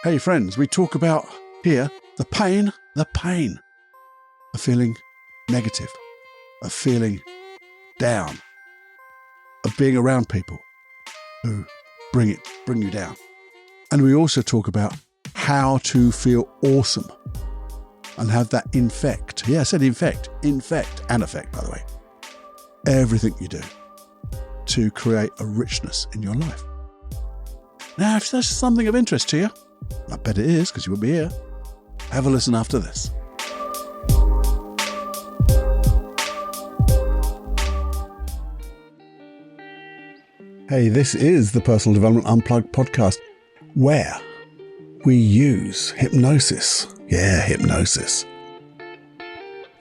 Hey friends, we talk about here the pain of feeling negative, of feeling down, of being around people who bring you down. And we also talk about how to feel awesome and have that infect. Yeah, I said infect and affect, by the way. Everything you do to create a richness in your life. Now, if that's something of interest to you, I bet it is because you wouldn't be here. Have a listen after this. Hey, this is the Personal Development Unplugged podcast where we use hypnosis. Yeah, hypnosis.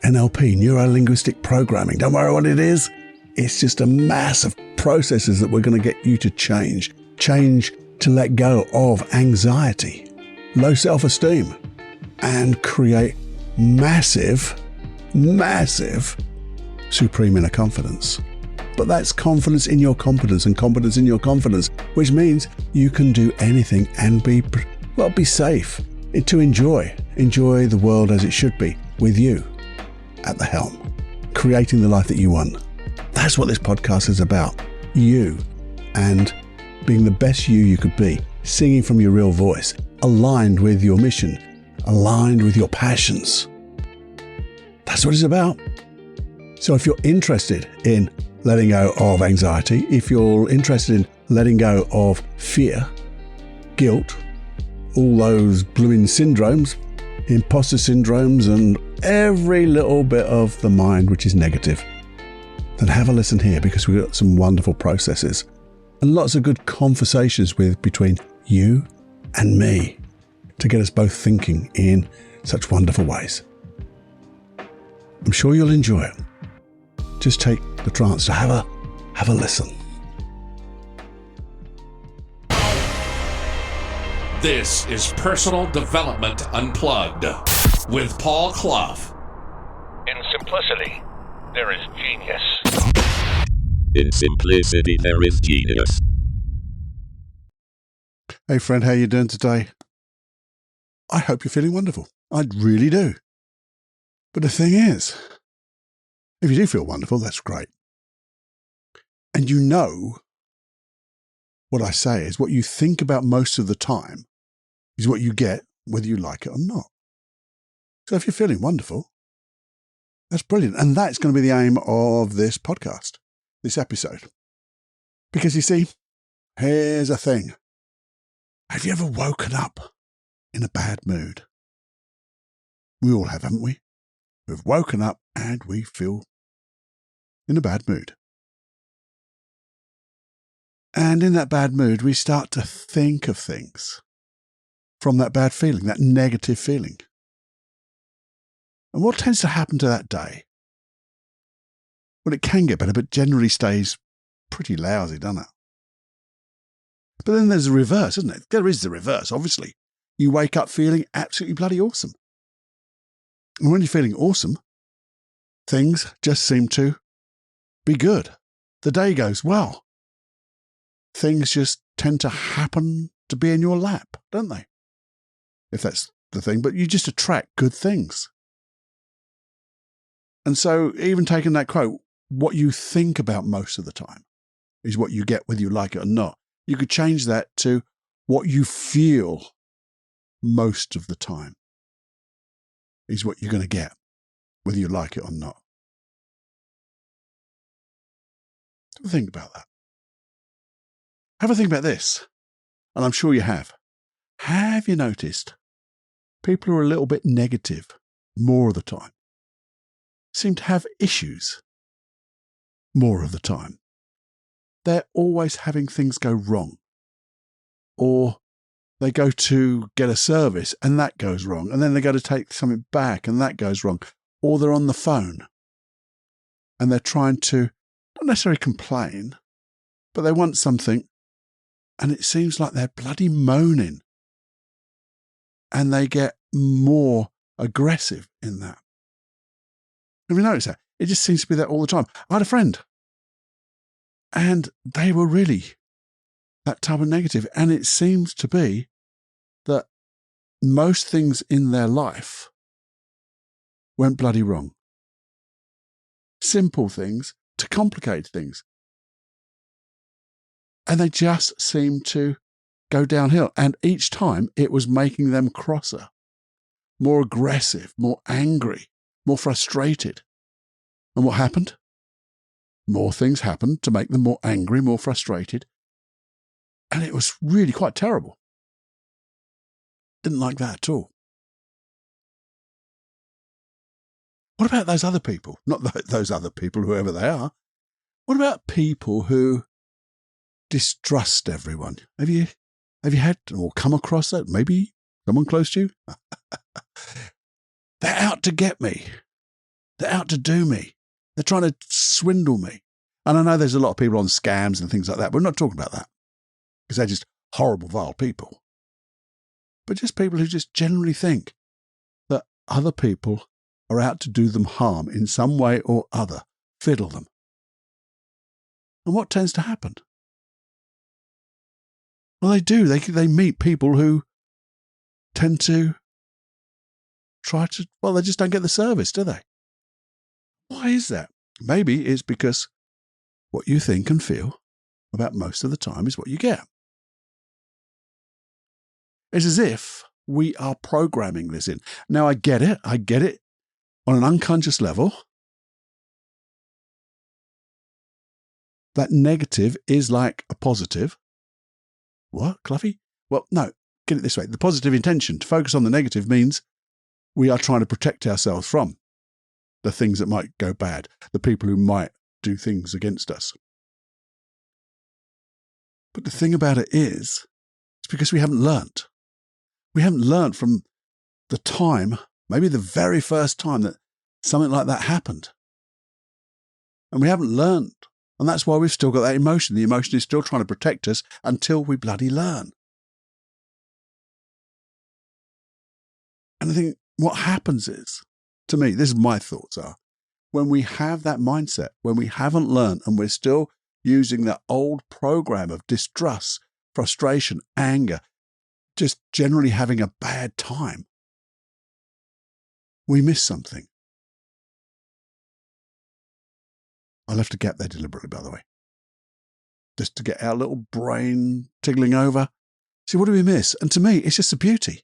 NLP, neuro-linguistic programming. Don't worry what it is. It's just a mass of processes that we're going to get you to change. Change to let go of anxiety, low self-esteem, and create massive supreme inner confidence. But that's confidence in your competence and competence in your confidence, which means you can do anything and be safe, to enjoy the world as it should be, with you at the helm, creating the life that you want. That's what this podcast is about. You and being the best you could be, singing from your real voice, aligned with your mission, aligned with your passions. That's what it's about. So if you're interested in letting go of anxiety, if you're interested in letting go of fear, guilt, all those Bloomin syndromes, imposter syndromes, and every little bit of the mind which is negative, then have a listen here, because we've got some wonderful processes and lots of good conversations between you and me to get us both thinking in such wonderful ways. I'm sure you'll enjoy it. Just take the chance to have a listen. This is Personal Development Unplugged with Paul Clough. In simplicity, there is genius. In simplicity, there is genius. Hey friend, how you doing today? I hope you're feeling wonderful. I really do. But the thing is, if you do feel wonderful, that's great. And you know what I say is what you think about most of the time is what you get, whether you like it or not. So if you're feeling wonderful, that's brilliant. And that's going to be the aim of this podcast, this episode. Because you see, here's a thing. Have you ever woken up in a bad mood? We all have, haven't we? We've woken up and we feel in a bad mood. And in that bad mood, we start to think of things from that bad feeling, that negative feeling. And what tends to happen to that day? Well, it can get better, but generally stays pretty lousy, doesn't it? But then there's the reverse, isn't it? There is the reverse, obviously. You wake up feeling absolutely bloody awesome. And when you're feeling awesome, things just seem to be good. The day goes well. Things just tend to happen to be in your lap, don't they? If that's the thing, but you just attract good things. And so even taking that quote, what you think about most of the time is what you get, whether you like it or not. You could change that to what you feel most of the time is what you're going to get, whether you like it or not. Have a think about that. Have a think about this, and I'm sure you have. Have you noticed people who are a little bit negative more of the time seem to have issues more of the time? They're always having things go wrong. Or they go to get a service and that goes wrong. And then they go to take something back and that goes wrong. Or they're on the phone and they're trying to not necessarily complain, but they want something and it seems like they're bloody moaning. And they get more aggressive in that. Have you noticed that? It just seems to be that all the time. I had a friend and they were really that type of negative. And it seems to be that most things in their life went bloody wrong. Simple things to complicated things. And they just seemed to go downhill. And each time it was making them crosser, more aggressive, more angry, more frustrated. And what happened? More things happened to make them more angry, more frustrated. And it was really quite terrible. Didn't like that at all. What about those other people? Not those other people, whoever they are. What about people who distrust everyone? Have you had or come across that? Maybe someone close to you? They're out to get me. They're out to do me. They're trying to swindle me. And I know there's a lot of people on scams and things like that, but we're not talking about that because they're just horrible, vile people. But just people who just generally think that other people are out to do them harm in some way or other, fiddle them. And what tends to happen? Well, they do. They meet people who tend to try to, well, they just don't get the service, do they? Why is that? Maybe it's because what you think and feel about most of the time is what you get. It's as if we are programming this in. Now, I get it on an unconscious level. That negative is like a positive. What, Cluffy? Well, no, get it this way. The positive intention to focus on the negative means we are trying to protect ourselves from the things that might go bad, the people who might do things against us. But the thing about it is, it's because we haven't learnt. We haven't learnt from the time, maybe the very first time that something like that happened. And we haven't learnt. And that's why we've still got that emotion. The emotion is still trying to protect us until we bloody learn. And I think what happens is, to me, this is my thoughts are, when we have that mindset, when we haven't learned and we're still using that old program of distrust, frustration, anger, just generally having a bad time, we miss something. I left a gap there deliberately, by the way, just to get our little brain tiggling over. See, what do we miss? And to me, it's just the beauty.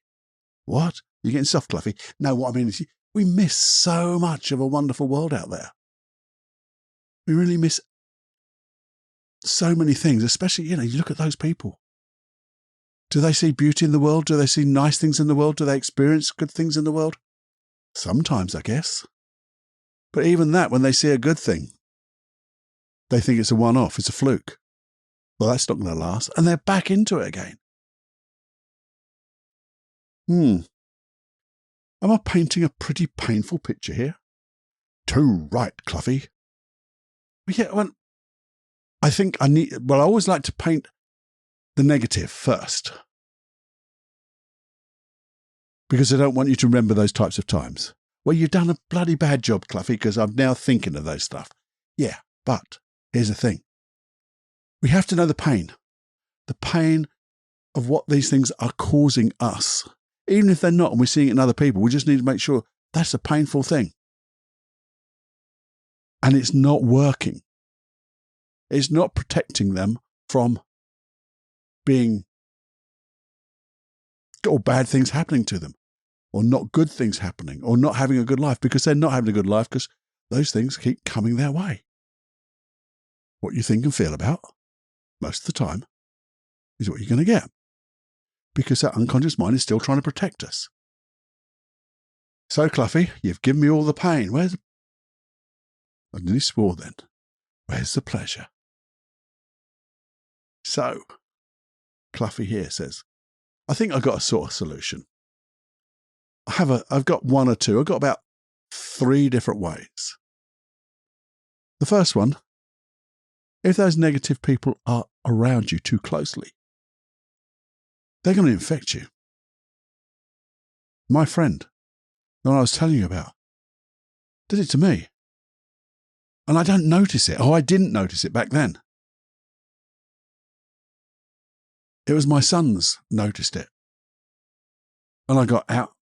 What? You're getting soft, Cluffy? No, what I mean is we miss so much of a wonderful world out there. We really miss so many things, especially, you look at those people. Do they see beauty in the world? Do they see nice things in the world? Do they experience good things in the world? Sometimes, I guess. But even that, when they see a good thing, they think it's a one-off, it's a fluke. Well, that's not going to last. And they're back into it again. Am I painting a pretty painful picture here? Too right, Cluffy. Yeah, well, I always like to paint the negative first. Because I don't want you to remember those types of times. Well, you've done a bloody bad job, Cluffy, because I'm now thinking of those stuff. Yeah, but here's the thing. We have to know the pain of what these things are causing us. Even if they're not, and we're seeing it in other people, we just need to make sure that's a painful thing. And it's not working. It's not protecting them from being or bad things happening to them, or not good things happening, or not having a good life, because they're not having a good life because those things keep coming their way. What you think and feel about, most of the time, is what you're going to get. Because that unconscious mind is still trying to protect us. So, Cluffy, you've given me all the pain. I nearly swore then. Where's the pleasure? So, Cluffy here says, I think I've got a sort of solution. I've got one or two. I've got about 3 different ways. The first one, if those negative people are around you too closely, they're going to infect you. My friend, the one I was telling you about, did it to me. And I don't notice it. I didn't notice it back then. It was my sons noticed it. And I got out.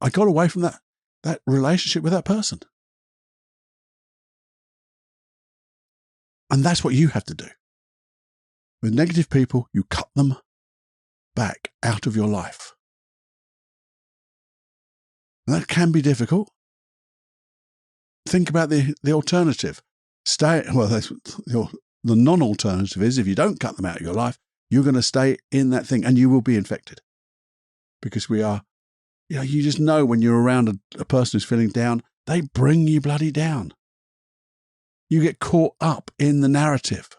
I got away from that relationship with that person. And that's what you have to do. With negative people, you cut them back out of your life. And that can be difficult. Think about the alternative. The non-alternative is if you don't cut them out of your life, you're going to stay in that thing and you will be infected. Because we are, you just know when you're around a person who's feeling down, they bring you bloody down. You get caught up in the narrative.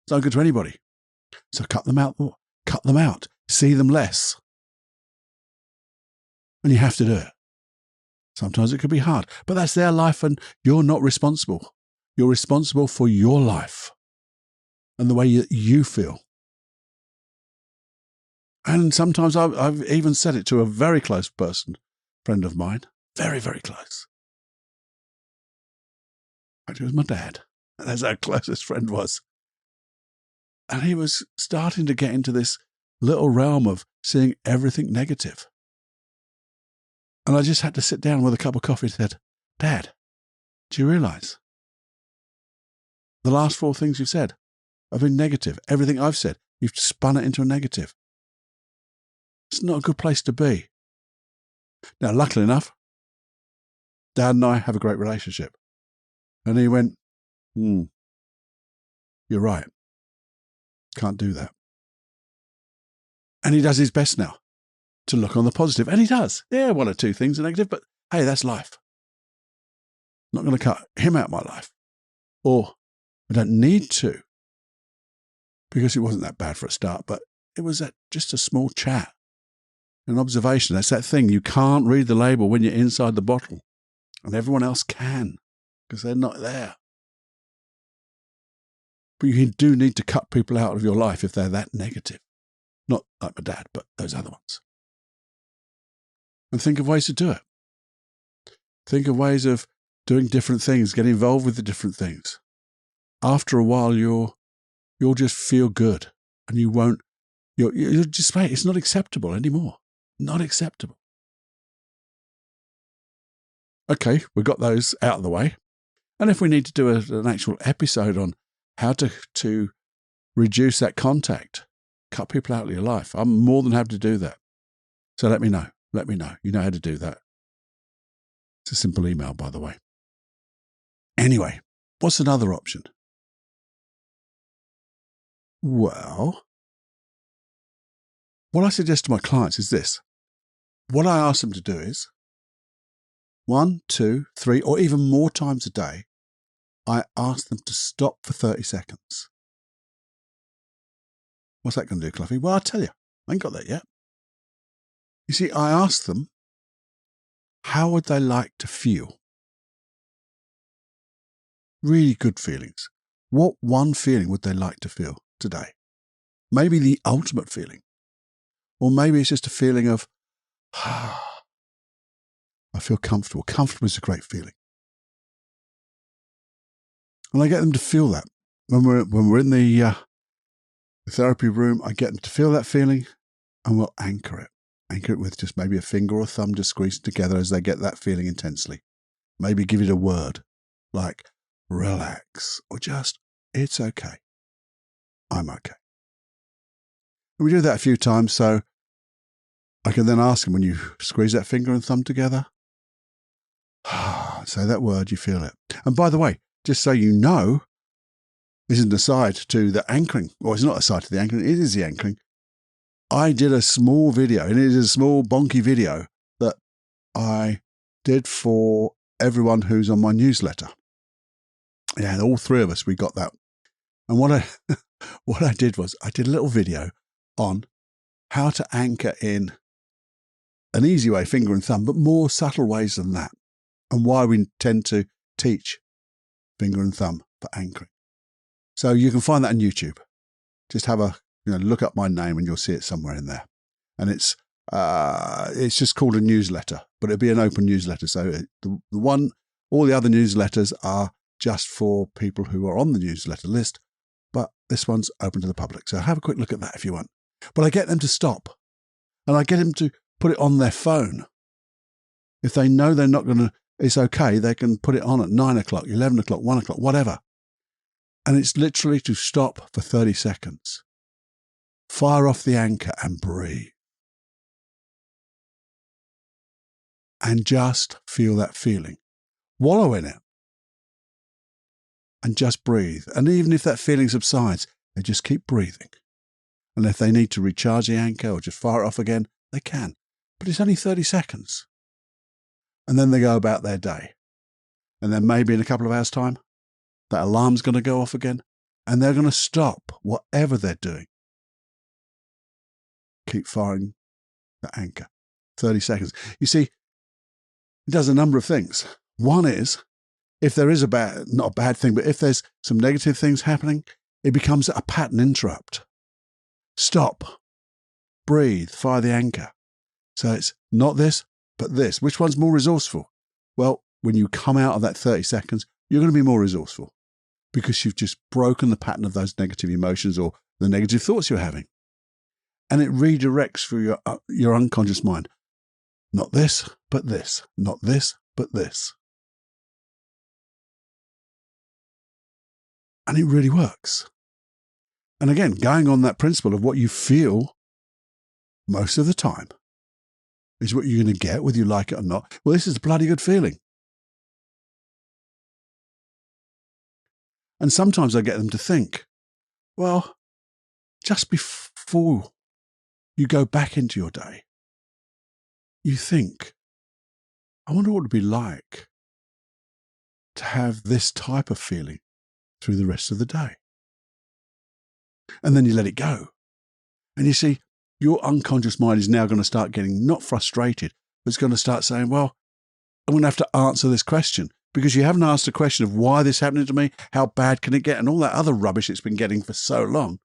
It's not good to anybody. So cut them out. Cut them out. See them less. And you have to do it. Sometimes it could be hard, but that's their life and you're not responsible. You're responsible for your life and the way you feel. And sometimes I've even said it to a very close person, friend of mine, very, very close. It was my dad. That's our closest friend was. And he was starting to get into this little realm of seeing everything negative. And I just had to sit down with a cup of coffee and said, Dad, do you realise the last 4 things you've said have been negative? Everything I've said, you've spun it into a negative. It's not a good place to be. Now, luckily enough, Dad and I have a great relationship. And he went, you're right. Can't do that. And he does his best now to look on the positive. And he does. Yeah, 1 or 2 things are negative, but hey, that's life. I'm not going to cut him out of my life. Or I don't need to. Because it wasn't that bad for a start, but it was just a small chat. An observation. That's that thing. You can't read the label when you're inside the bottle. And everyone else can. Because they're not there. But you do need to cut people out of your life if they're that negative. Not like my dad, but those other ones. And think of ways to do it. Think of ways of doing different things, get involved with the different things. After a while, you'll just feel good. And you'll just say, it's not acceptable anymore. Not acceptable. Okay, we've got those out of the way. And if we need to do an actual episode on how to reduce that contact, cut people out of your life, I'm more than happy to do that. So let me know. Let me know. You know how to do that. It's a simple email, by the way. Anyway, what's another option? Well, what I suggest to my clients is this. What I ask them to do is 1, 2, 3, or even more times a day, I ask them to stop for 30 seconds. What's that going to do, Cluffy? Well, I'll tell you. I ain't got that yet. You see, I ask them, how would they like to feel? Really good feelings. What one feeling would they like to feel today? Maybe the ultimate feeling. Or maybe it's just a feeling of, I feel comfortable. Comfortable is a great feeling. And I get them to feel that. When we're in the therapy room, I get them to feel that feeling and we'll anchor it. Anchor it with just maybe a finger or a thumb just squeezed together as they get that feeling intensely. Maybe give it a word like relax or just, it's okay. I'm okay. And we do that a few times so I can then ask them when you squeeze that finger and thumb together, say that word, you feel it. And by the way, just so you know, this is an aside to the anchoring, or it's not a side to the anchoring, it is the anchoring. I did a small video, and it is a small bonky video that I did for everyone who's on my newsletter. Yeah, all 3 of us, we got that. And what I did was I did a little video on how to anchor in an easy way, finger and thumb, but more subtle ways than that, and why we tend to teach finger and thumb for anchoring. So you can find that on YouTube. Just have a look up my name and you'll see it somewhere in there. And it's just called a newsletter, but it'll be an open newsletter. So all the other newsletters are just for people who are on the newsletter list, but this one's open to the public. So have a quick look at that if you want. But I get them to stop, and I get them to put it on their phone. If they know they're not going to, it's okay, they can put it on at 9 o'clock, 11 o'clock, 1 o'clock, whatever. And it's literally to stop for 30 seconds. Fire off the anchor and breathe. And just feel that feeling. Wallow in it. And just breathe. And even if that feeling subsides, they just keep breathing. And if they need to recharge the anchor or just fire it off again, they can. But it's only 30 seconds. And then they go about their day. And then maybe in a couple of hours' time, that alarm's going to go off again. And they're going to stop whatever they're doing. Keep firing the anchor. 30 seconds. You see, it does a number of things. One is, if there is not a bad thing, but if there's some negative things happening, it becomes a pattern interrupt. Stop. Breathe. Fire the anchor. So it's not this, but this. Which one's more resourceful? Well, when you come out of that 30 seconds, you're going to be more resourceful because you've just broken the pattern of those negative emotions or the negative thoughts you're having. And it redirects through your unconscious mind. Not this, but this. Not this, but this. And it really works. And again, going on that principle of what you feel most of the time is what you're going to get, whether you like it or not. Well, this is a bloody good feeling. And sometimes I get them to think, well, just before you go back into your day, you think, I wonder what it would be like to have this type of feeling through the rest of the day. And then you let it go. And you see, your unconscious mind is now going to start getting not frustrated, but it's going to start saying, well, I'm going to have to answer this question because you haven't asked the question of why this happening to me, how bad can it get, and all that other rubbish it's been getting for so long.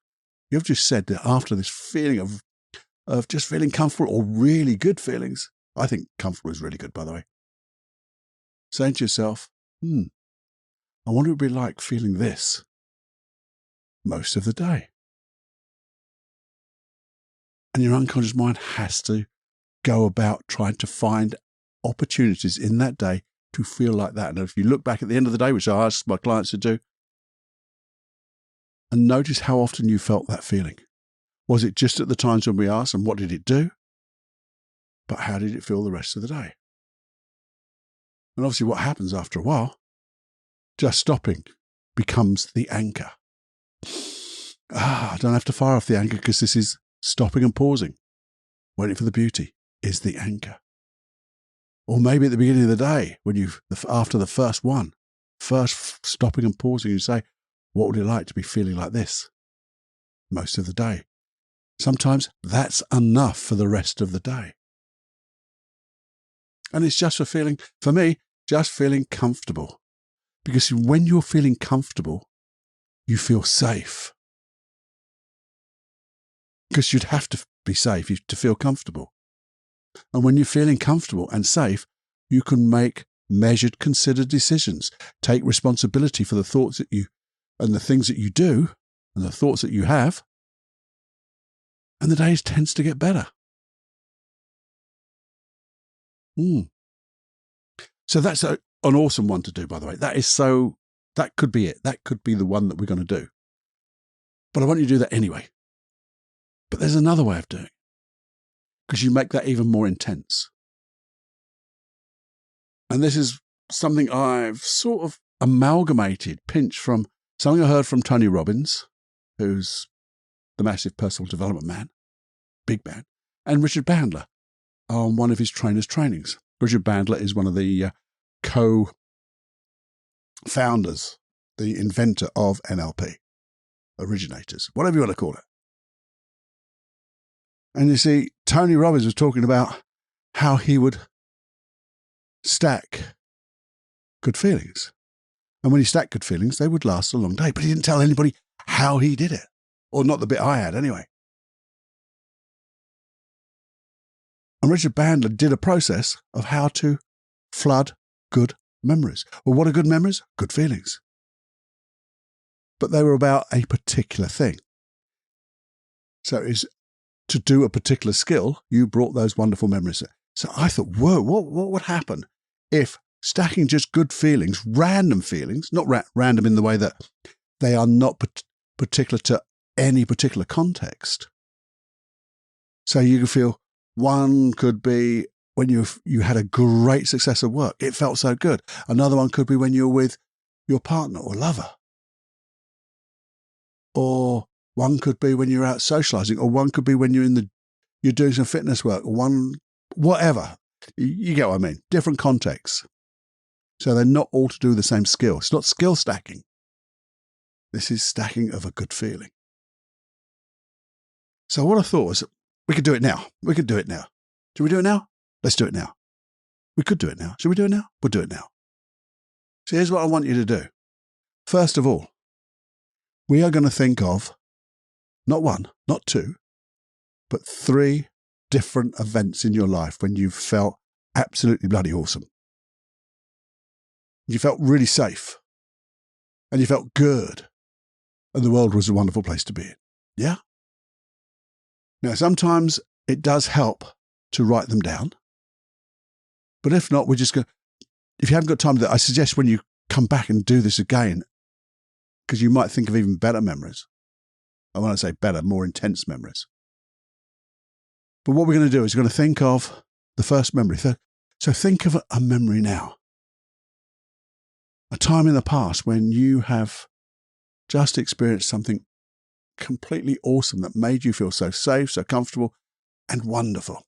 You've just said that after this feeling of just feeling comfortable or really good feelings, I think comfortable is really good, by the way. Saying to yourself, I wonder what it would be like feeling this most of the day. And your unconscious mind has to go about trying to find opportunities in that day to feel like that. And if you look back at the end of the day, which I ask my clients to do, and notice how often you felt that feeling. Was it just at the times when we asked, and what did it do? But how did it feel the rest of the day? And obviously what happens after a while, just stopping becomes the anchor. I don't have to fire off the anchor because this is stopping and pausing. Waiting for the beauty is the anchor. Or maybe at the beginning of the day, when after the first stopping and pausing, you say, what would it like to be feeling like this most of the day? Sometimes that's enough for the rest of the day. And it's just for me, just feeling comfortable. Because when you're feeling comfortable, you feel safe. Because you'd have to be safe to feel comfortable. And when you're feeling comfortable and safe, you can make measured, considered decisions, take responsibility for the thoughts and the things that you do and the thoughts that you have. And the day tends to get better. So that's an awesome one to do, by the way. That could be it. That could be the one that we're going to do. But I want you to do that anyway. But there's another way of doing it, because you make that even more intense. And this is something I've sort of pinched from something I heard from Tony Robbins, who's the massive personal development man, big man, and Richard Bandler on one of his trainers' trainings. Richard Bandler is one of the co-founders, the inventor of NLP, originators, whatever you want to call it. And you see, Tony Robbins was talking about how he would stack good feelings. And when he stacked good feelings, they would last a long day. But he didn't tell anybody how he did it. Or not the bit I had, anyway. And Richard Bandler did a process of how to flood good memories. Well, what are good memories? Good feelings. But they were about a particular thing. So it's to do a particular skill, you brought those wonderful memories. So I thought, whoa, what would happen if stacking just good feelings, random feelings, not random in the way that they are not particular to any particular context. So you can feel one could be when you had a great success at work. It felt so good. Another one could be when you're with your partner or lover. Or one could be when you're out socializing, or one could be when you're doing some fitness work, or whatever. You get what I mean? Different contexts. So they're not all to do with the same skill. It's not skill stacking. This is stacking of a good feeling. So what I thought was, we could do it now. We could do it now. Should we do it now? Let's do it now. We could do it now. Should we do it now? We'll do it now. So here's what I want you to do. First of all, we are going to think of not one, not two, but 3 different events in your life when you felt absolutely bloody awesome. You felt really safe. And you felt good. And the world was a wonderful place to be in. Yeah? Now, sometimes it does help to write them down. But if not, we're just going to, if you haven't got time to do that, I suggest when you come back and do this again, because you might think of even better memories. I want to say better, more intense memories. But what we're going to do is we're going to think of the first memory. So think of a memory now. A time in the past when you have just experienced something completely awesome that made you feel so safe, so comfortable, and wonderful.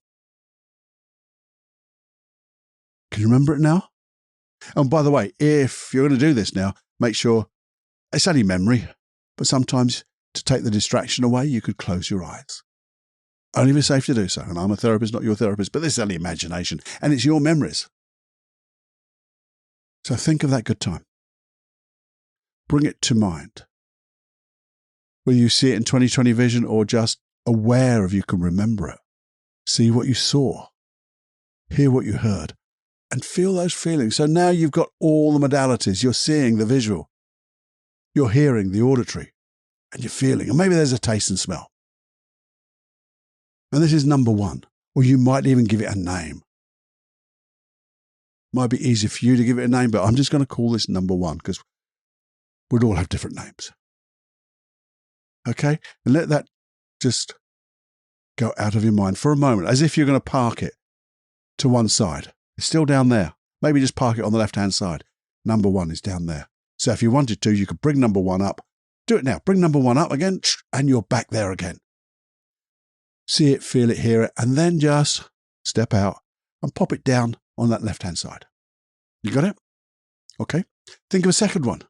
Can you remember it now? And by the way, if you're going to do this now, make sure it's only memory, but sometimes to take the distraction away, you could close your eyes. Only if it's safe to do so. And I'm a therapist, not your therapist, but this is only imagination, and it's your memories. So think of that good time. Bring it to mind. Whether you see it in 20/20 vision or just aware of you can remember it. See what you saw. Hear what you heard. And feel those feelings. So now you've got all the modalities. You're seeing the visual. You're hearing the auditory. And you're feeling. And maybe there's a taste and smell. And this is number 1. Or you might even give it a name. Might be easy for you to give it a name, but I'm just going to call this number 1 because we'd all have different names. Okay? And let that just go out of your mind for a moment, as if you're going to park it to one side. It's still down there. Maybe just park it on the left-hand side. Number 1 is down there. So if you wanted to, you could bring number 1 up. Do it now. Bring number 1 up again, and you're back there again. See it, feel it, hear it, and then just step out and pop it down on that left-hand side. You got it? Okay. Think of a second one.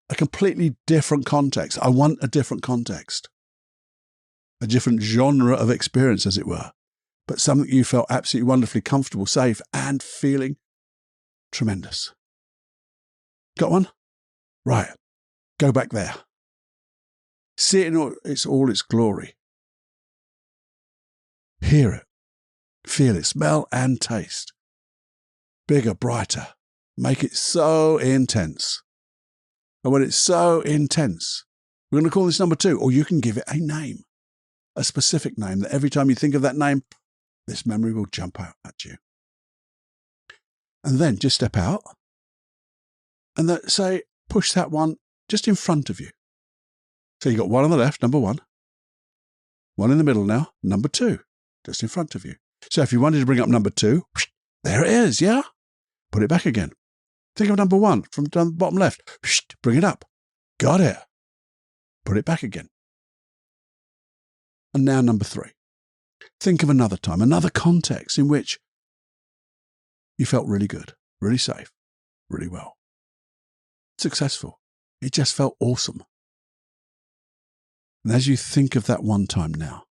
A completely different context. I want a different context. A different genre of experience, as it were. But something you felt absolutely wonderfully comfortable, safe, and feeling tremendous. Got one? Right. Go back there. See it in all its glory. Hear it. Feel it. Smell and taste. Bigger, brighter. Make it so intense. And when it's so intense, we're going to call this number 2, or you can give it a name, a specific name that every time you think of that name, this memory will jump out at you. And then just step out and say, push that one just in front of you. So you've got one on the left, number 1. One in the middle now, number 2, just in front of you. So if you wanted to bring up number 2, there it is, yeah? Put it back again. Think of number 1 from the bottom left. Bring it up. Got it. Put it back again. And now number 3. Think of another time, another context in which you felt really good, really safe, really well. Successful. It just felt awesome. And as you think of that one time now,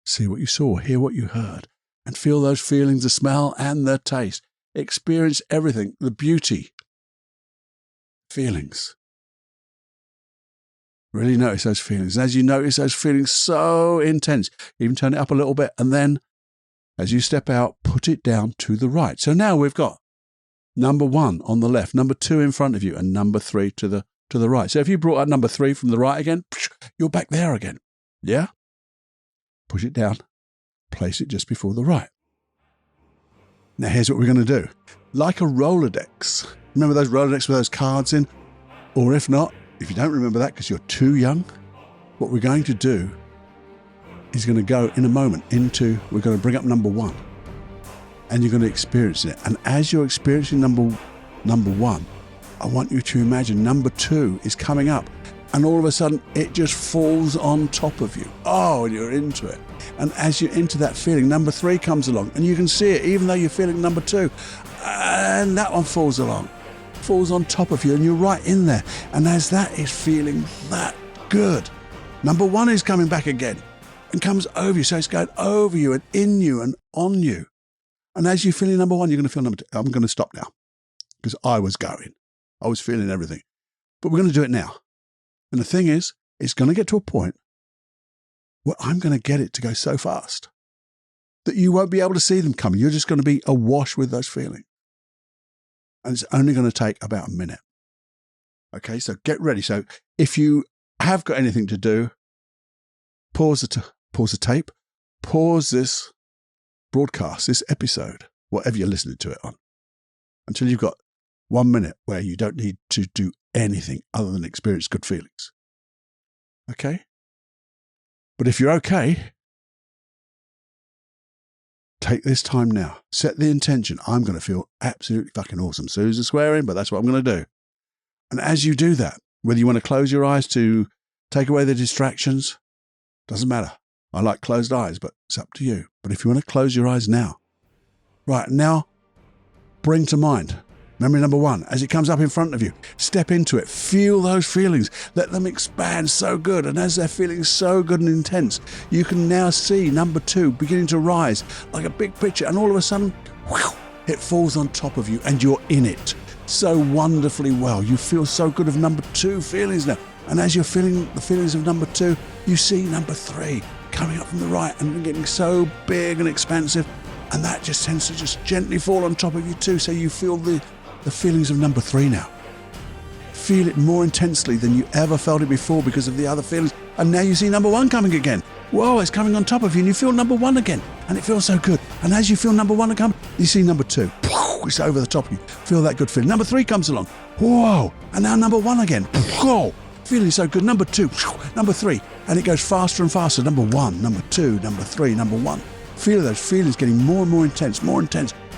see what you saw, hear what you heard, and feel those feelings, the smell and the taste. Experience everything, the beauty, feelings. Really notice those feelings. And as you notice those feelings so intense, even turn it up a little bit, and then as you step out, put it down to the right. So now we've got number 1 on the left, number 2 in front of you, and number 3 to the right. So if you brought out number 3 from the right again, you're back there again. Yeah? Push it down. Place it just before the right. Now here's what we're going to do. Like a Rolodex. Remember those Rolodex with those cards in? Or if not, if you don't remember that because you're too young, what we're going to do is going to go in a moment we're going to bring up number 1. And you're going to experience it. And as you're experiencing number 1, I want you to imagine number 2 is coming up. And all of a sudden, it just falls on top of you. Oh, and you're into it. And as you're into that feeling, number 3 comes along. And you can see it, even though you're feeling number 2. And that one falls on top of you. And you're right in there. And as that is feeling that good, number 1 is coming back again and comes over you. So it's going over you and in you and on you. And as you're feeling number 1, you're going to feel number 2. I'm going to stop now because I was feeling everything. But we're going to do it now. And the thing is, it's going to get to a point where I'm going to get it to go so fast that you won't be able to see them coming. You're just going to be awash with those feelings. And it's only going to take about a minute. Okay, so get ready. So if you have got anything to do, pause the tape, pause this broadcast, this episode, whatever you're listening to it on, until you've got 1 minute where you don't need to do anything other than experience good feelings. Okay? But if you're okay, take this time now. Set the intention. I'm going to feel absolutely fucking awesome. Sue's swearing, but that's what I'm going to do. And as you do that, whether you want to close your eyes to take away the distractions, doesn't matter. I like closed eyes, but it's up to you. But if you want to close your eyes now, right now, bring to mind memory number 1, as it comes up in front of you, step into it, feel those feelings, let them expand so good. And as they're feeling so good and intense, you can now see number 2 beginning to rise like a big picture. And all of a sudden, whew, it falls on top of you and you're in it so wonderfully well. You feel so good of number 2 feelings now. And as you're feeling the feelings of number 2, you see number 3 coming up from the right and getting so big and expansive. And that just tends to just gently fall on top of you too. So you feel the feelings of number 3 now. Feel it more intensely than you ever felt it before because of the other feelings. And now you see number 1 coming again. Whoa, it's coming on top of you and you feel number 1 again. And it feels so good. And as you feel number 1 come, you see number 2. It's over the top of you. Feel that good feeling. Number 3 comes along. Whoa. And now number 1 again. Whoa. Feeling so good. Number 2. Number 3. And it goes faster and faster. Number 1, number 2, number 3, number 1. Feel those feelings getting more and more intense.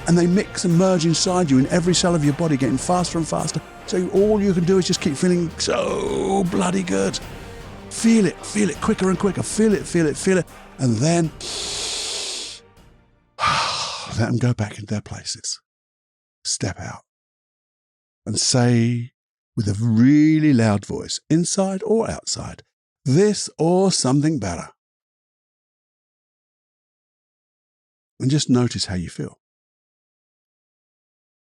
And they mix and merge inside you in every cell of your body, getting faster and faster. So all you can do is just keep feeling so bloody good. Feel it quicker and quicker. Feel it. And then let them go back into their places. Step out and say with a really loud voice, inside or outside, this or something better. And just notice how you feel.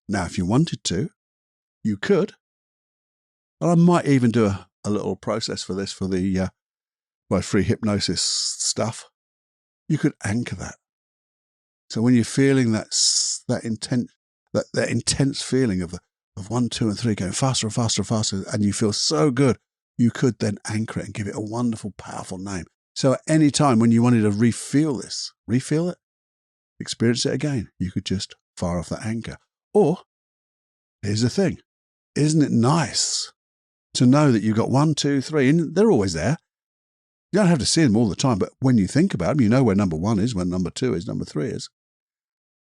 Now, if you wanted to, you could. And I might even do a little process for this for the free hypnosis stuff. You could anchor that. So when you're feeling that intense feeling of 1, 2, and 3 going faster and faster and faster, and you feel so good, you could then anchor it and give it a wonderful, powerful name. So at any time when you wanted to refill it, experience it again, you could just fire off that anchor. Or, here's the thing, isn't it nice to know that you've got 1, 2, 3, and they're always there. You don't have to see them all the time, but when you think about them, you know where number 1 is, where number 2 is, number 3 is.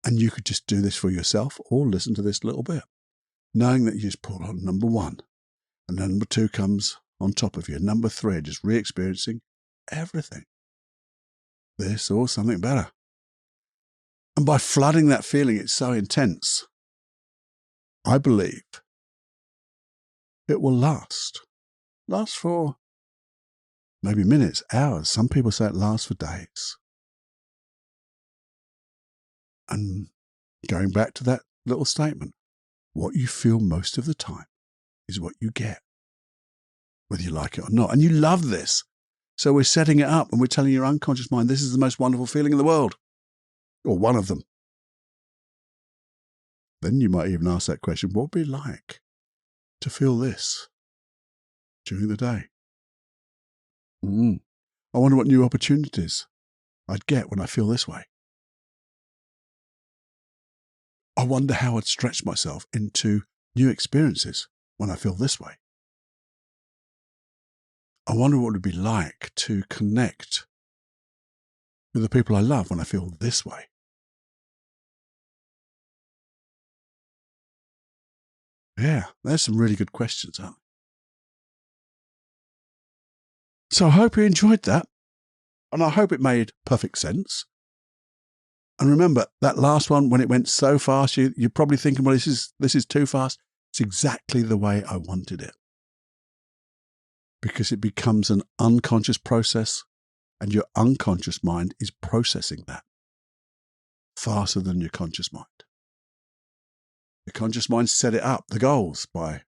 And you could just do this for yourself or listen to this little bit, knowing that you just pull on number 1, and then number 2 comes on top of you, number 3, just re-experiencing everything. This or something better. And by flooding that feeling, it's so intense, I believe it will last for maybe minutes, hours. Some people say it lasts for days. And going back to that little statement, what you feel most of the time is what you get, whether you like it or not. And you love this. So we're setting it up and we're telling your unconscious mind, this is the most wonderful feeling in the world, or one of them. Then you might even ask that question, what would it be like to feel this during the day? I wonder what new opportunities I'd get when I feel this way. I wonder how I'd stretch myself into new experiences when I feel this way. I wonder what it would be like to connect with the people I love when I feel this way. Yeah, there's some really good questions, aren't there? So I hope you enjoyed that, and I hope it made perfect sense. And remember, that last one, when it went so fast, you're probably thinking, well, this is too fast. It's exactly the way I wanted it. Because it becomes an unconscious process, and your unconscious mind is processing that faster than your conscious mind. Your conscious mind set it up, the goals, by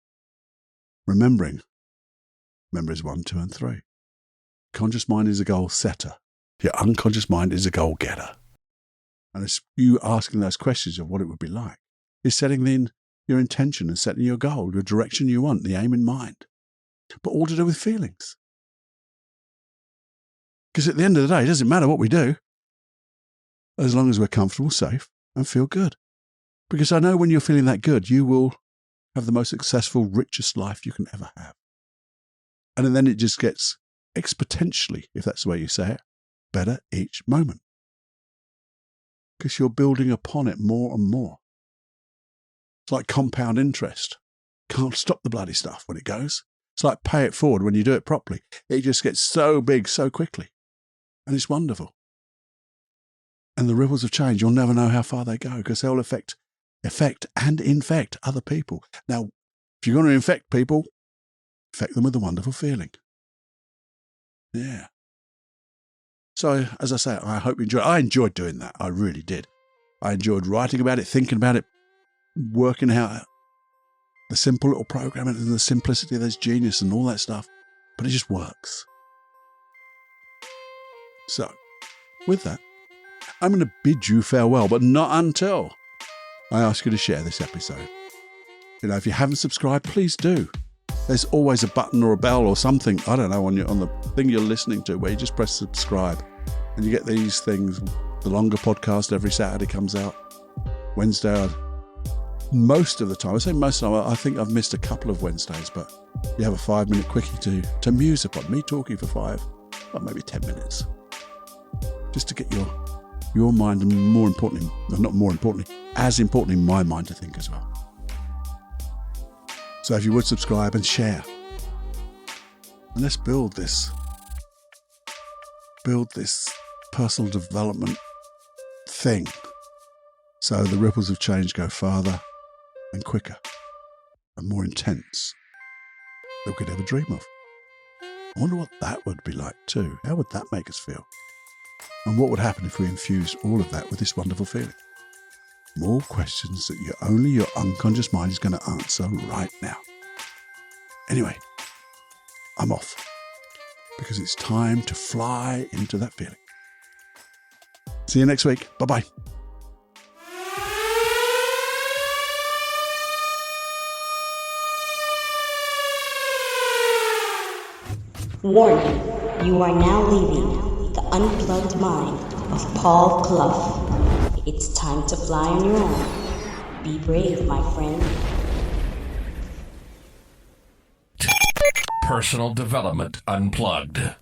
remembering memories 1, 2, and 3. Conscious mind is a goal setter. Your unconscious mind is a goal getter. And it's you asking those questions of what it would be like. Is setting in your intention and setting your goal, your direction you want, the aim in mind. But all to do with feelings. Because at the end of the day, it doesn't matter what we do, as long as we're comfortable, safe, and feel good. Because I know when you're feeling that good, you will have the most successful, richest life you can ever have. And then it just gets exponentially, if that's the way you say it, better each moment. Because you're building upon it more and more. It's like compound interest. Can't stop the bloody stuff when it goes. It's like pay it forward when you do it properly. It just gets so big so quickly. And it's wonderful. And the ripples of change, you'll never know how far they go because they'll affect and infect other people. Now, if you're going to infect people, infect them with a wonderful feeling. Yeah. So, as I say, I hope you enjoyed. I enjoyed doing that. I really did. I enjoyed writing about it, thinking about it, working out the simple little program and the simplicity of this genius and all that stuff. But it just works. So, with that, I'm going to bid you farewell, but not until I ask you to share this episode. You know, if you haven't subscribed, please do. There's always a button or a bell or something, I don't know, on the thing you're listening to where you just press subscribe and you get these things. The longer podcast every Saturday comes out. Wednesday, most of the time, I say most of the time, I think I've missed a couple of Wednesdays, but you have a 5-minute quickie to muse upon me talking for 5, or maybe 10 minutes. Just to get your mind, and more importantly, not more importantly, as importantly, my mind to think as well. So if you would subscribe and share, and let's build this personal development thing so the ripples of change go farther and quicker and more intense than we could ever dream of. I wonder what that would be like too. How would that make us feel? And what would happen if we infused all of that with this wonderful feeling? More questions that only your unconscious mind is going to answer right now. Anyway, I'm off because it's time to fly into that feeling. See you next week. Bye-bye. Warning, you are now leaving the unplugged mind of Paul Clough. It's time to fly on your own. Be brave, my friend. Personal Development Unplugged.